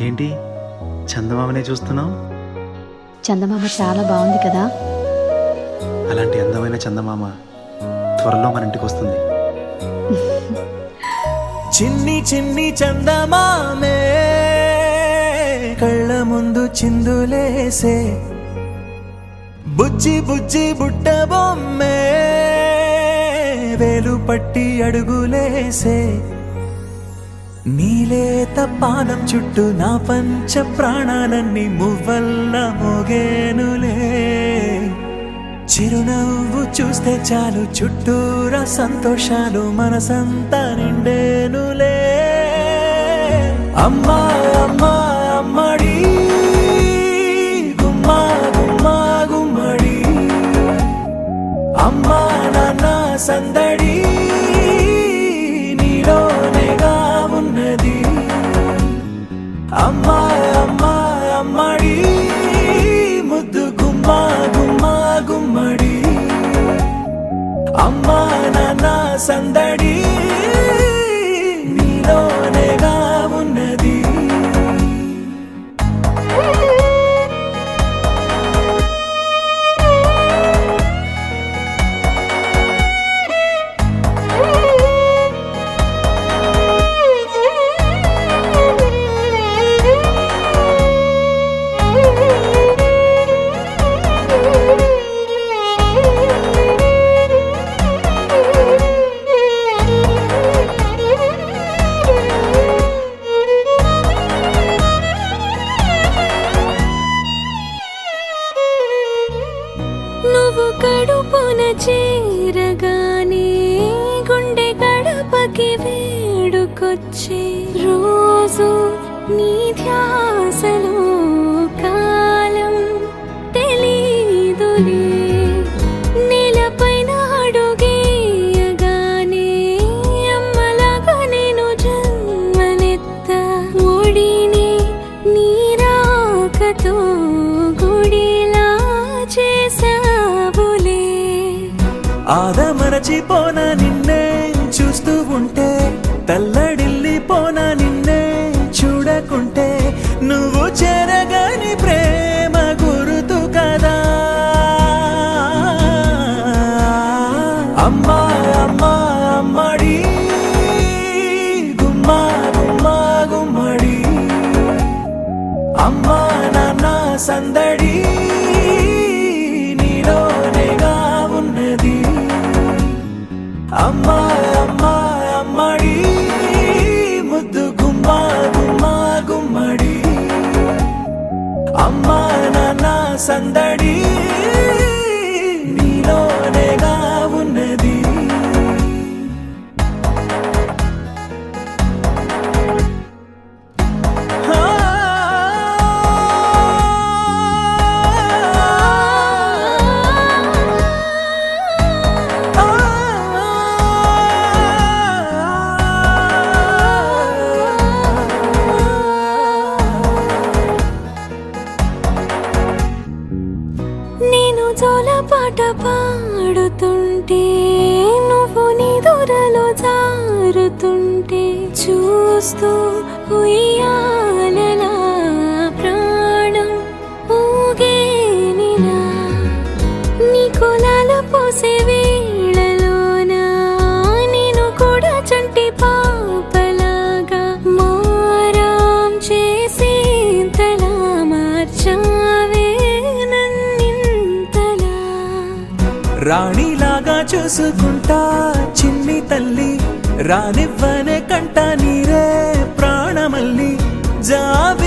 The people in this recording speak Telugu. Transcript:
ఏంటి చందమామనే చూస్తున్నావు? చందమామ చాలా బాగుంది కదా. అలాంటి అందమైన చందమామ త్వరలో మన ఇంటికి వస్తుంది. చిన్ని చిన్ని చందమామే కళ్ళ ముందు చిందులేసే, బుజ్జి బుజ్జి బుట్ట బొమ్మే వేలు పట్టి అడుగులేసే, నీలేత పానం చుట్టూ నా పంచ ప్రాణాలన్నీ మువ్వల్ల మోగేనులే. చిరునవ్వు చూస్తే చాలు చుట్టూరా సంతోషాలు మనసంతా నిండేనులే. అమ్మా అమ్మా అమ్మడి గుమ్మా గుమ్మా గుమ్మడి, అమ్మా నాన్న సందడి నీలోనేగా ఉన్నది. అమ్మా అమ్మా అమ్మడి ముద్దు గుమ్మా గుమ్మా గుమ్మడి, అమ్మా నాన్న సందడి నీలోనేగా ఉన్నది. నువ్వు కడుపున చేరగానే గుండె గడపకి వేడుకొచ్చే, రోజు నీ ధ్యాసలో కాలం తెలీదులే. నేలపైన అడుగేయగానే అమ్మలాగా నేను జన్మనెత్త, ఒడిని నీ రాకతో గుడిలా చేసావులే. ఆదమరచిపోనా నిన్నే చూస్తూ ఉంటే, తల్లడిల్లిపోనా నిన్నే చూడకుంటే, నువ్వు చెరగని ప్రేమ గురుతు కదా. అమ్మా అమ్మా అమ్మడి గుమ్మా గుమ్మా గుమ్మడి, అమ్మా నాన్న సందడి నీలోనేగా ఉన్నది. అమ్మా అమ్మా అమ్మడి ముద్దు గుమ్మా గుమ్మా గుమ్మడి, అమ్మా నాన్న సందడి నీలోనేగా ఉన్నది. నేను జోలపాట పాడుతుంటే, నువ్వు నిదురలో జారుతుంటే, చూస్తూ ఉయ్యాలలా ప్రాణం ఊగేనిలా. నీ కులాల పోసే వేళలోన నేను కూడా చంటి పాపలాగా మారాం చేసేంతలా మార్చావే నన్నింతలా. రాణిలాగా చూసుకుంటా చిన్ని తల్లి, రానివ్వనే కంట నీరే ప్రాణమల్లి. జాబిల్లి